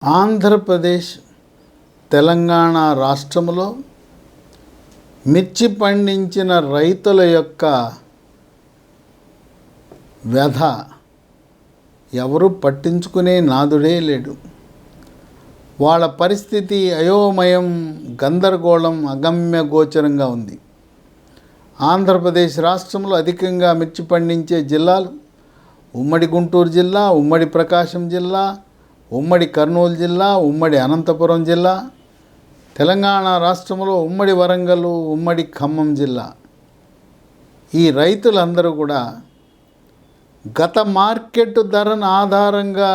ఆంధ్రప్రదేశ్ తెలంగాణ రాష్ట్రంలో మిర్చి పండించిన రైతుల యొక్క వ్యధ ఎవరు పట్టించుకునే నాదుడే లేడు. వాళ్ళ పరిస్థితి అయోమయం, గందరగోళం, అగమ్య గోచరంగా ఉంది. ఆంధ్రప్రదేశ్ రాష్ట్రంలో అధికంగా మిర్చి పండించే జిల్లాలు ఉమ్మడి గుంటూరు జిల్లా, ఉమ్మడి ప్రకాశం జిల్లా, ఉమ్మడి కర్నూలు జిల్లా, ఉమ్మడి అనంతపురం జిల్లా, తెలంగాణ రాష్ట్రంలో ఉమ్మడి వరంగల్, ఉమ్మడి ఖమ్మం జిల్లా. ఈ రైతులందరూ కూడా గత మార్కెట్ ధరను ఆధారంగా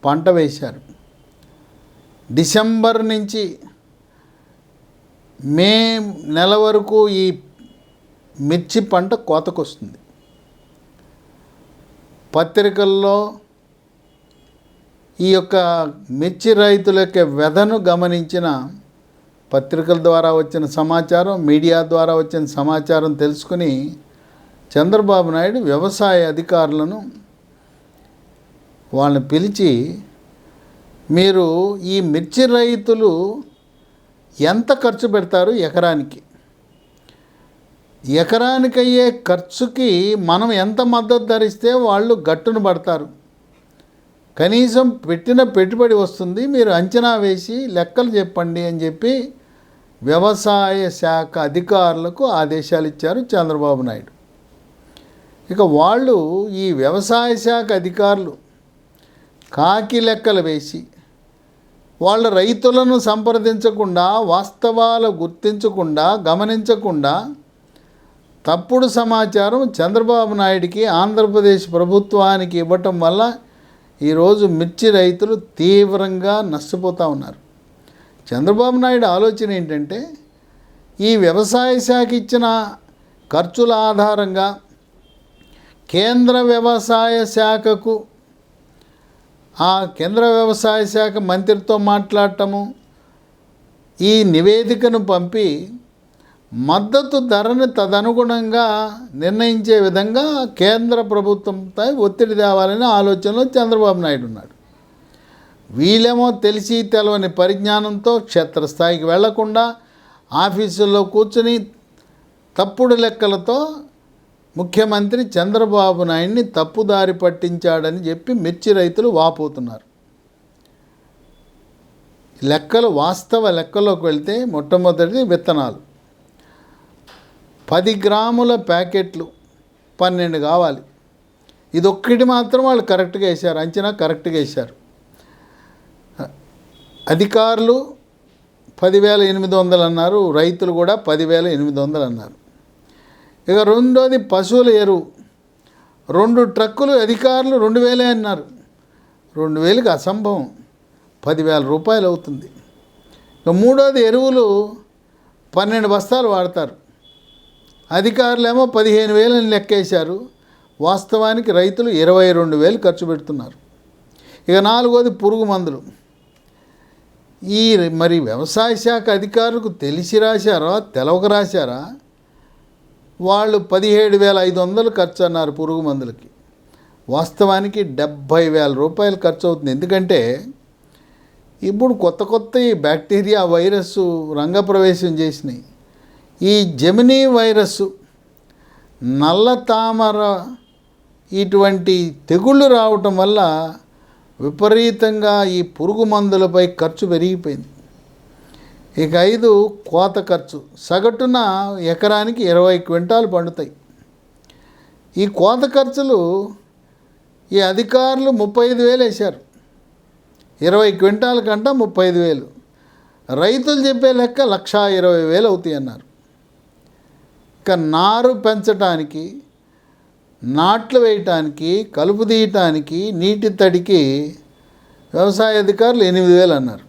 పంట వేశారు. డిసెంబర్ నుంచి మే నెల వరకు ఈ మిర్చి పంట కోతకొస్తుంది. పత్రికల్లో ఈ యొక్క మిర్చి రైతుల యొక్క వ్యధను గమనించిన పత్రికల ద్వారా వచ్చిన సమాచారం, మీడియా ద్వారా వచ్చిన సమాచారం తెలుసుకుని చంద్రబాబు నాయుడు వ్యవసాయ అధికారులను వాళ్ళని పిలిచి, మీరు ఈ మిర్చి రైతులు ఎంత ఖర్చు పెడతారు ఎకరానికి అయ్యే ఖర్చుకి మనం ఎంత మద్దతు ధరిస్తే వాళ్ళు గట్టును పడతారు, కనీసం పెట్టిన పెట్టుబడి వస్తుంది, మీరు అంచనా వేసి లెక్కలు చెప్పండి అని చెప్పి వ్యవసాయ శాఖ అధికారులకు ఆదేశాలు ఇచ్చారు చంద్రబాబు నాయుడు. ఇక వాళ్ళు ఈ వ్యవసాయ శాఖ అధికారులు కాకి లెక్కలు వేసి వాళ్ళ రైతులను సంప్రదించకుండా, వాస్తవాలు గుర్తించకుండా, గమనించకుండా తప్పుడు సమాచారం చంద్రబాబు నాయుడికి, ఆంధ్రప్రదేశ్ ప్రభుత్వానికి ఇవ్వటం వల్ల ఈరోజు మిర్చి రైతులు తీవ్రంగా నష్టపోతూ ఉన్నారు. చంద్రబాబు నాయుడు ఆలోచన ఏంటంటే, ఈ వ్యవసాయ శాఖ ఇచ్చిన ఖర్చుల ఆధారంగా కేంద్ర వ్యవసాయ శాఖకు, ఆ కేంద్ర వ్యవసాయ శాఖ మంత్రితో మాట్లాడటము, ఈ నివేదికను పంపి మద్దతు ధరను తదనుగుణంగా నిర్ణయించే విధంగా కేంద్ర ప్రభుత్వంపై ఒత్తిడి తేవాలనే ఆలోచనలో చంద్రబాబు నాయుడు ఉన్నాడు. వీళ్ళేమో తెలిసి తెలవని పరిజ్ఞానంతో క్షేత్రస్థాయికి వెళ్లకుండా ఆఫీసుల్లో కూర్చుని తప్పుడు లెక్కలతో ముఖ్యమంత్రి చంద్రబాబు నాయుడిని తప్పుదారి పట్టించాడని చెప్పి మిర్చి రైతులు వాపోతున్నారు. లెక్కలు, వాస్తవ లెక్కలోకి వెళ్తే మొట్టమొదటిది విత్తనాలు. 10 గ్రాముల ప్యాకెట్లు 12 కావాలి. ఇదొక్కటి మాత్రం వాళ్ళు కరెక్ట్గా వేశారు, అంచనా కరెక్ట్గా వేశారు. అధికారులు 10,800 అన్నారు, రైతులు కూడా 10,800 అన్నారు. ఇక రెండోది పశువుల ఎరువు, 2 ట్రక్కులు అధికారులు 2,000 అన్నారు. 2,000కి అసంభవం, 10,000 రూపాయలు అవుతుంది. ఇక మూడోది ఎరువులు 12 బస్తాలు వాడతారు, అధికారులేమో 15,000 అని లెక్కేశారు. వాస్తవానికి రైతులు 22,000 ఖర్చు పెడుతున్నారు. ఇక నాలుగోది పురుగు మందులు. మరి వ్యవసాయ శాఖ అధికారులకు తెలిసి రాశారా, తెలవక రాశారా? వాళ్ళు 17,500 ఖర్చు అన్నారు పురుగు మందులకి. వాస్తవానికి 70,000 రూపాయలు ఖర్చు అవుతుంది. ఎందుకంటే ఇప్పుడు కొత్త ఈ బ్యాక్టీరియా, వైరస్ రంగప్రవేశం చేసినాయి. ఈ జెమినీ వైరస్, నల్ల తామర, ఇటువంటి తెగుళ్ళు రావటం వల్ల విపరీతంగా ఈ పురుగు మందులపై ఖర్చు పెరిగిపోయింది. ఇక 5 కోత ఖర్చు. సగటున ఎకరానికి 20 క్వింటాలు పండుతాయి. ఈ కోత ఖర్చులు ఈ అధికారులు 35,000 వేశారు. 20 క్వింటాల కంటే 35,000. రైతులు చెప్పే లెక్క 1,20,000 అవుతాయి అన్నారు. ఇక నారు పెంచడానికి, నాట్లు వేయటానికి, కలుపు తీయటానికి, నీటి తడికి వ్యవసాయ అధికారులు 8,000 అన్నారు.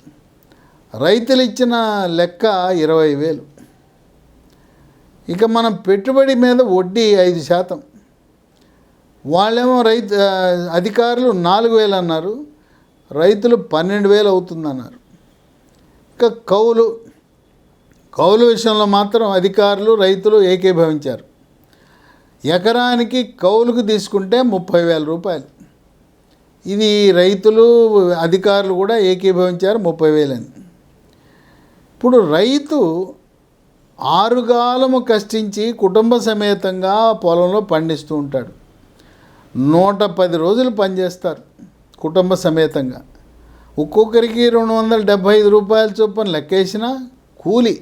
రైతులు ఇచ్చిన లెక్క 20,000. ఇక మనం పెట్టుబడి మీద వడ్డీ 5%. వాళ్ళేమో అధికారులు 4,000 అన్నారు, రైతులు 12,000 అవుతుందన్నారు. ఇక కౌలు విషయంలో మాత్రం అధికారులు, రైతులు ఏకీభవించారు. ఎకరానికి కౌలుకు తీసుకుంటే 30,000 రూపాయలు. ఇది రైతులు అధికారులు కూడా ఏకీభవించారు 30,000 అని. ఇప్పుడు రైతు ఆరుగాలము కష్టించి కుటుంబ సమేతంగా పొలంలో పండిస్తూ ఉంటాడు. 110 రోజులు పనిచేస్తారు కుటుంబ సమేతంగా. ఒక్కొక్కరికి 275 రూపాయల చొప్పున లెక్కేసిన కూలి,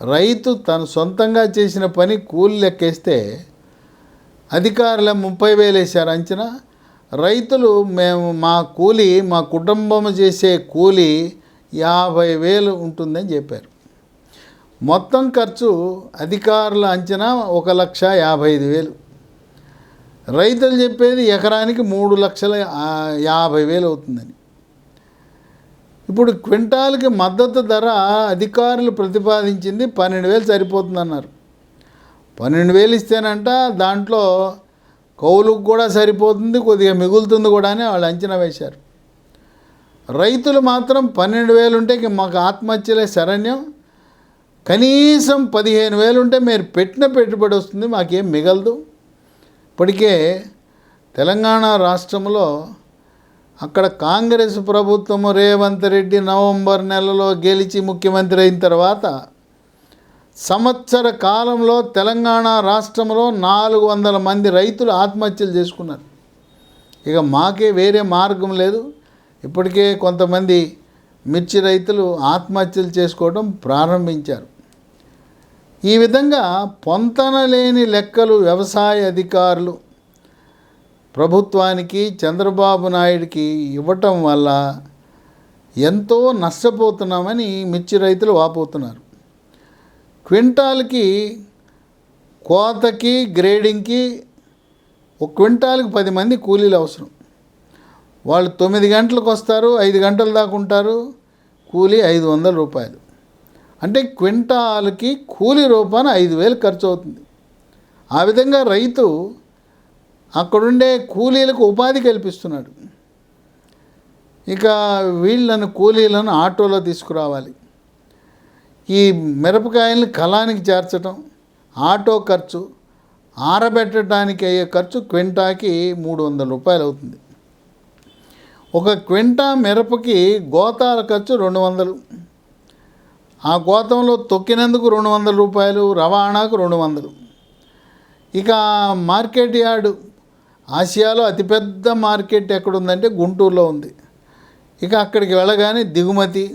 రైతు తను సొంతంగా చేసిన పని కూలి లెక్కేస్తే అధికారులు 30,000 వేశారు అంచనా. రైతులు మా కుటుంబం చేసే కూలి 50,000 ఉంటుందని చెప్పారు. మొత్తం ఖర్చు అధికారుల అంచనా 1,55,000. రైతులు చెప్పేది ఎకరానికి 3,50,000 అవుతుందని. ఇప్పుడు క్వింటాల్కి మద్దతు ధర అధికారులు ప్రతిపాదించింది 12,000 సరిపోతుందన్నారు. 12,000 ఇస్తేనంట దాంట్లో కౌలుకు కూడా సరిపోతుంది, కొద్దిగా మిగులుతుంది కూడా అని వాళ్ళు అంచనా వేశారు. రైతులు మాత్రం 12,000 ఉంటే మాకు ఆత్మహత్యలే శరణ్యం, కనీసం 15,000 ఉంటే మీరు పెట్టిన పెట్టుబడి వస్తుంది, మాకేం మిగలదు. ఇప్పటికే తెలంగాణ రాష్ట్రంలో అక్కడ కాంగ్రెస్ ప్రభుత్వము రేవంత్ రెడ్డి నవంబర్ నెలలో గెలిచి ముఖ్యమంత్రి అయిన తర్వాత సంవత్సర కాలంలో తెలంగాణ రాష్ట్రంలో 400 మంది రైతులు ఆత్మహత్యలు చేసుకున్నారు. ఇక మాకే వేరే మార్గం లేదు. ఇప్పటికే కొంతమంది మిర్చి రైతులు ఆత్మహత్యలు చేసుకోవడం ప్రారంభించారు. ఈ విధంగా పొంతనలేని లెక్కలు వ్యవసాయ అధికారులు ప్రభుత్వానికి, చంద్రబాబు నాయుడికి ఇవ్వటం వల్ల ఎంతో నష్టపోతున్నామని మిర్చి రైతులు వాపోతున్నారు. క్వింటాల్కి కోతకి గ్రేడింగ్కి ఒక క్వింటాల్కి 10 మంది కూలీలు అవసరం. వాళ్ళు 9 గంటలకు వస్తారు, 5 గంటల దాకా ఉంటారు, కూలీ 500 రూపాయలు. అంటే క్వింటాల్కి కూలీ రూపాన 5,000 ఖర్చు అవుతుంది. ఆ విధంగా రైతు అక్కడుండే కూలీలకు ఉపాధి కల్పిస్తున్నాడు. ఇక వీళ్ళను కూలీలను ఆటోలో తీసుకురావాలి. ఈ మిరపకాయలను కలానికి చేర్చడం, ఆటో ఖర్చు, ఆరబెట్టడానికి అయ్యే ఖర్చు క్వింటాకి 300 రూపాయలు అవుతుంది. ఒక క్వింటా మిరపకి గోతాల ఖర్చు 200. ఆ గోతంలో తొక్కినందుకు 200 రూపాయలు, రవాణాకు 200. ఇక మార్కెట్ యార్డు, ఆసియాలో అతిపెద్ద మార్కెట్ ఎక్కడుందంటే గుంటూరులో ఉంది. ఇక అక్కడికి వెళ్ళగానే దిగుమతి,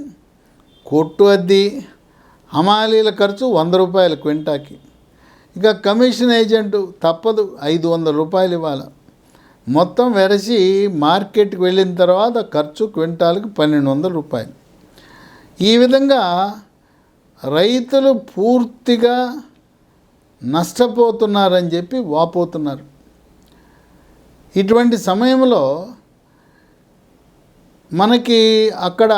కొట్టు అద్దె, హమాలీల ఖర్చు 100 రూపాయలు క్వింటాకి. ఇక కమిషన్ ఏజెంటు తప్పదు 500 రూపాయలు ఇవ్వాలి. మొత్తం వెరసి మార్కెట్కి వెళ్ళిన తర్వాత ఖర్చు క్వింటాల్కి 1,200 రూపాయలు. ఈ విధంగా రైతులు పూర్తిగా నష్టపోతున్నారని చెప్పి వాపోతున్నారు. ఇటువంటి సమయంలో మనకి అక్కడ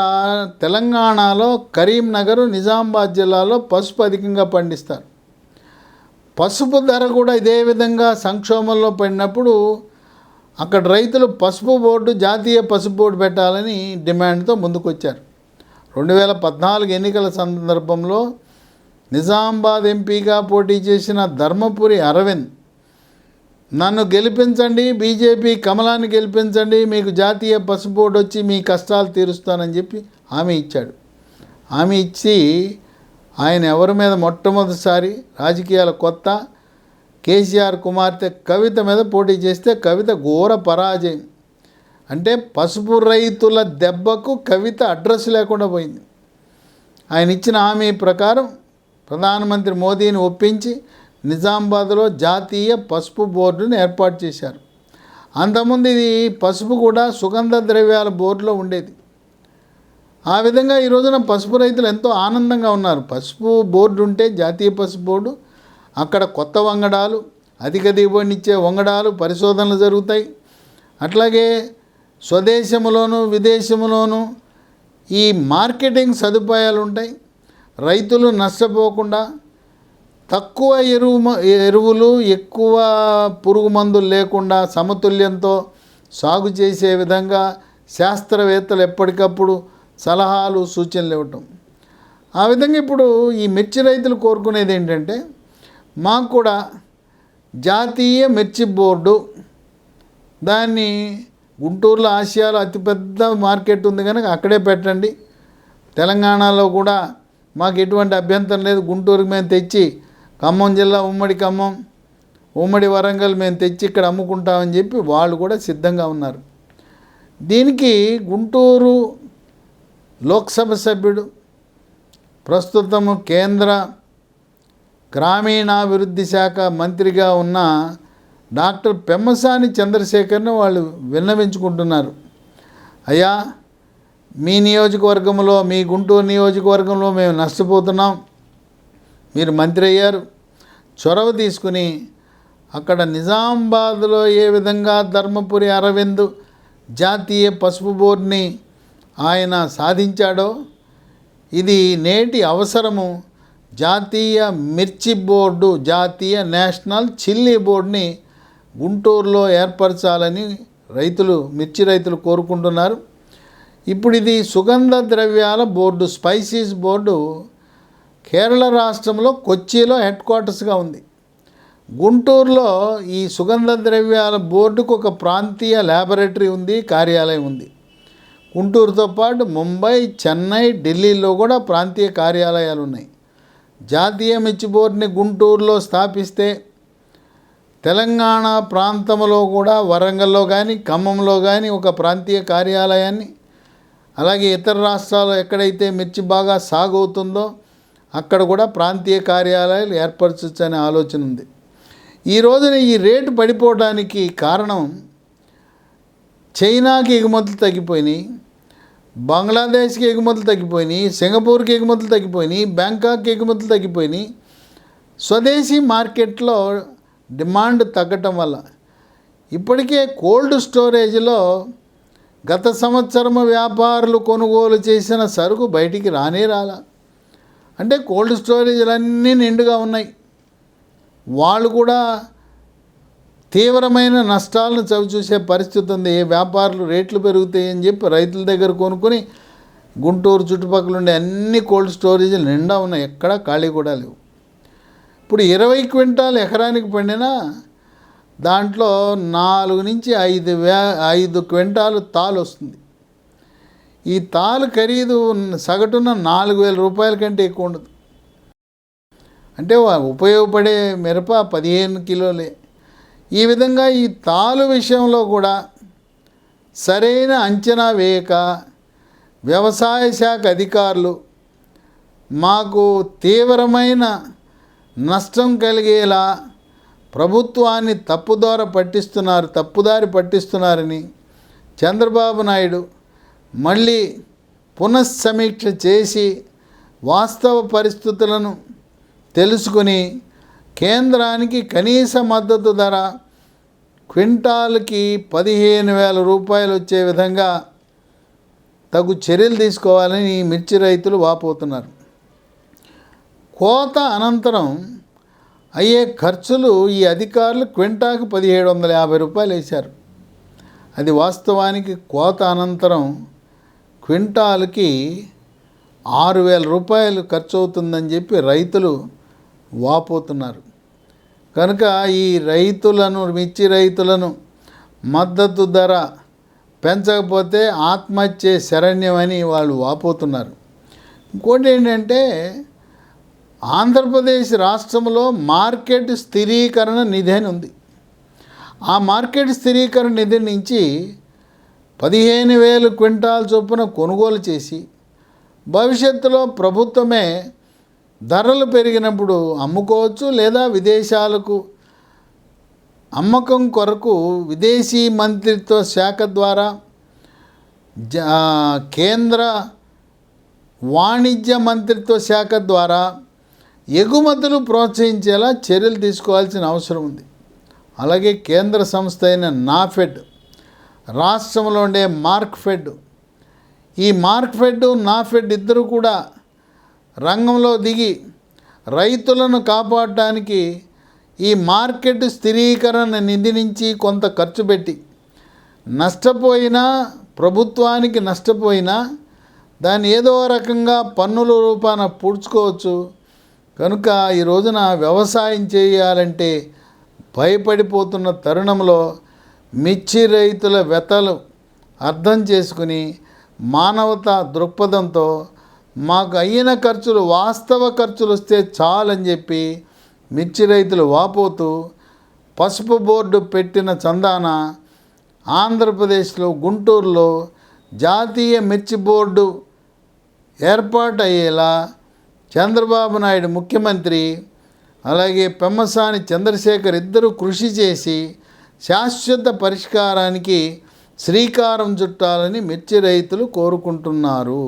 తెలంగాణలో కరీంనగర్, నిజామాబాద్ జిల్లాలో పసుపు అధికంగా పండిస్తారు. పసుపు ధర కూడా ఇదే విధంగా సంక్షోభంలో పడినప్పుడు అక్కడ రైతులు పసుపు బోర్డు, జాతీయ పసుపు బోర్డు పెట్టాలని డిమాండ్తో ముందుకొచ్చారు. 2014 ఎన్నికల సందర్భంలో నిజామాబాద్ ఎంపీగా పోటీ చేసిన ధర్మపురి అరవింద్, నన్ను గెలిపించండి, బీజేపీ కమలాన్ని గెలిపించండి, మీకు జాతీయ పసుపు బోర్డు వచ్చి మీ కష్టాలు తీరుస్తానని చెప్పి హామీ ఇచ్చాడు. హామీ ఇచ్చి ఆయన ఎవరి మీద మొట్టమొదటిసారి రాజకీయాల కొత్త కేసీఆర్ కుమార్తె కవిత మీద పోటీ చేస్తే కవిత ఘోర పరాజయం. అంటే పసుపు రైతుల దెబ్బకు కవిత అడ్రస్ లేకుండా పోయింది. ఆయన ఇచ్చిన హామీ ప్రకారం ప్రధానమంత్రి మోదీని ఒప్పించి నిజామాబాద్లో జాతీయ పసుపు బోర్డును ఏర్పాటు చేశారు. అంతకుముందు ఇది పసుపు కూడా సుగంధ ద్రవ్యాల బోర్డులో ఉండేది. ఆ విధంగా ఈ రోజున పసుపు రైతులు ఎంతో ఆనందంగా ఉన్నారు. పసుపు బోర్డు ఉంటే, జాతీయ పసుపు బోర్డు, అక్కడ కొత్త వంగడాలు, అధిక దిగుబడినిచ్చే వంగడాలు పరిశోధనలు జరుగుతాయి. అట్లాగే స్వదేశంలోనూ విదేశంలోనూ ఈ మార్కెటింగ్ సదుపాయాలు ఉంటాయి. రైతులు నష్టపోకుండా తక్కువ ఎరువులు, ఎక్కువ పురుగు మందులు లేకుండా సమతుల్యంతో సాగు చేసే విధంగా శాస్త్రవేత్తలు ఎప్పటికప్పుడు సలహాలు, సూచనలు ఇవ్వటం. ఆ విధంగా ఇప్పుడు ఈ మిర్చి రైతులు కోరుకునేది ఏంటంటే, మాకు కూడా జాతీయ మిర్చి బోర్డు, దాన్ని గుంటూరులో ఆసియాలో అతిపెద్ద మార్కెట్ ఉంది కనుక అక్కడే పెట్టండి. తెలంగాణలో కూడా మాకు ఎటువంటి అభ్యంతరం లేదు, గుంటూరుకి మేము తెచ్చి ఖమ్మం జిల్లా, ఉమ్మడి ఖమ్మం, ఉమ్మడి వరంగల్ మేము తెచ్చి ఇక్కడ అమ్ముకుంటామని చెప్పి వాళ్ళు కూడా సిద్ధంగా ఉన్నారు. దీనికి గుంటూరు లోక్సభ సభ్యుడు, ప్రస్తుతము కేంద్ర గ్రామీణాభివృద్ధి శాఖ మంత్రిగా ఉన్న డాక్టర్ పెమ్మసాని చంద్రశేఖర్ను వాళ్ళు విన్నవించుకుంటున్నారు. అయ్యా, మీ నియోజకవర్గంలో, మీ గుంటూరు నియోజకవర్గంలో మేము నష్టపోతున్నాం, మీరు మంత్రి అయ్యారు, చొరవ తీసుకుని అక్కడ నిజామాబాద్లో ఏ విధంగా ధర్మపురి అరవింద్ జాతీయ పసుపు బోర్డుని ఆయన సాధించాడో ఇది నేటి అవసరము. జాతీయ మిర్చి బోర్డు, జాతీయ నేషనల్ చిల్లీ బోర్డుని గుంటూరులో ఏర్పరచాలని మిర్చి రైతులు కోరుకుంటున్నారు. ఇప్పుడు ఇది సుగంధ ద్రవ్యాల బోర్డు, స్పైసీస్ బోర్డు కేరళ రాష్ట్రంలో కొచ్చిలో హెడ్ క్వార్టర్స్గా ఉంది. గుంటూరులో ఈ సుగంధ ద్రవ్యాల బోర్డుకు ఒక ప్రాంతీయ ల్యాబొరేటరీ ఉంది, కార్యాలయం ఉంది. గుంటూరుతో పాటు ముంబై, చెన్నై, ఢిల్లీలో కూడా ప్రాంతీయ కార్యాలయాలు ఉన్నాయి. జాతీయ మిర్చి బోర్డుని గుంటూరులో స్థాపిస్తే తెలంగాణ ప్రాంతంలో కూడా వరంగల్లో కానీ ఖమ్మంలో కానీ ఒక ప్రాంతీయ కార్యాలయాన్ని, అలాగే ఇతర రాష్ట్రాల్లో ఎక్కడైతే మిర్చి బాగా సాగు అవుతుందో అక్కడ కూడా ప్రాంతీయ కార్యాలయాలు ఏర్పరచొచ్చనే ఆలోచన ఉంది. ఈ రోజున ఈ రేటు పడిపోవడానికి కారణం చైనాకి ఎగుమతులు తగ్గిపోయినాయి, బంగ్లాదేశ్కి ఎగుమతులు తగ్గిపోయినాయి, సింగపూర్కి ఎగుమతులు తగ్గిపోయినాయి, బ్యాంకాక్ ఎగుమతులు తగ్గిపోయినాయి. స్వదేశీ మార్కెట్లో డిమాండ్ తగ్గటం వల్ల ఇప్పటికే కోల్డ్ స్టోరేజ్లో గత సంవత్సరం వ్యాపారులు కొనుగోలు చేసిన సరుకు బయటికి రాలా. అంటే కోల్డ్ స్టోరేజ్లన్నీ నిండుగా ఉన్నాయి. వాళ్ళు కూడా తీవ్రమైన నష్టాలను చవిచూసే పరిస్థితి ఉంది. ఏ వ్యాపారులు రేట్లు పెరుగుతాయని చెప్పి రైతుల దగ్గర కొనుక్కొని గుంటూరు చుట్టుపక్కల ఉండే అన్ని కోల్డ్ స్టోరేజ్లు నిండా ఉన్నాయి, ఎక్కడా ఖాళీ కూడా లేవు. ఇప్పుడు 20 క్వింటాలు ఎకరానికి పండినా దాంట్లో 4 నుంచి 5 క్వింటాలు తాలు వస్తుంది. ఈ తాలు ఖరీదు సగటున 4,000 రూపాయల కంటే ఎక్కువ ఉండదు. అంటే ఉపయోగపడే మిరప 15 కిలోలే. ఈ విధంగా ఈ తాలు విషయంలో కూడా సరైన అంచనా వేయక వ్యవసాయ శాఖ అధికారులు మాకు తీవ్రమైన నష్టం కలిగేలా ప్రభుత్వాన్ని తప్పుదారి పట్టిస్తున్నారని చంద్రబాబు నాయుడు మళ్ళీ పునఃసమీక్ష చేసి వాస్తవ పరిస్థితులను తెలుసుకుని కేంద్రానికి కనీస మద్దతు ధర క్వింటాల్కి 15,000 రూపాయలు వచ్చే విధంగా తగు చర్యలు తీసుకోవాలని మిర్చి రైతులు వాపోతున్నారు. కోత అనంతరం అయ్యే ఖర్చులు ఈ అధికారులు క్వింటాకు 1,750 రూపాయలు వేశారు. అది వాస్తవానికి కోత అనంతరం క్వింటాల్కి 6,000 రూపాయలు ఖర్చు అవుతుందని చెప్పి రైతులు వాపోతున్నారు. కనుక ఈ మిర్చి రైతులను మద్దతు ధర పెంచకపోతే ఆత్మహత్య శరణ్యమని వాళ్ళు వాపోతున్నారు. ఇంకోటి ఏంటంటే ఆంధ్రప్రదేశ్ రాష్ట్రంలో మార్కెట్ స్థిరీకరణ నిధి అని ఉంది. ఆ మార్కెట్ స్థిరీకరణ నిధి నుంచి 15,000 క్వింటాల్ చొప్పున కొనుగోలు చేసి భవిష్యత్తులో ప్రభుత్వమే ధరలు పెరిగినప్పుడు అమ్ముకోవచ్చు, లేదా విదేశాలకు అమ్మకం కొరకు విదేశీ మంత్రిత్వ శాఖ ద్వారా కేంద్ర వాణిజ్య మంత్రిత్వ శాఖ ద్వారా ఎగుమతులు ప్రోత్సహించేలా చర్యలు తీసుకోవాల్సిన అవసరం ఉంది. అలాగే కేంద్ర సంస్థ అయిన నాఫెడ్, రాష్ట్రంలో ఉండే మార్క్ఫెడ్, ఈ మార్క్ఫెడ్ నాఫెడ్ ఇద్దరు కూడా రంగంలో దిగి రైతులను కాపాడటానికి ఈ మార్కెట్ స్థిరీకరణ నిధి నుంచి కొంత ఖర్చు పెట్టి నష్టపోయినా, ప్రభుత్వానికి నష్టపోయినా దాన్ని ఏదో రకంగా పన్నుల రూపాన పూడ్చుకోవచ్చు. కనుక ఈ రోజున వ్యవసాయం చేయాలంటే భయపడిపోతున్న తరుణంలో మిర్చి రైతుల వ్యతలు అర్థం చేసుకుని మానవతా దృక్పథంతో మాకు అయిన ఖర్చులు వాస్తవ ఖర్చులు వస్తే చాలని చెప్పి మిర్చి రైతులు వాపోతూ పసుపు బోర్డు పెట్టిన చందాన ఆంధ్రప్రదేశ్లో గుంటూరులో జాతీయ మిర్చి బోర్డు ఏర్పాటు అయ్యేలా చంద్రబాబు నాయుడు ముఖ్యమంత్రి అలాగే పెమ్మసాని చంద్రశేఖర్ ఇద్దరు కృషి చేసి శాశ్వత పరిష్కారానికి శ్రీకారం చుట్టాలని మిర్చి రైతులు కోరుకుంటున్నారు.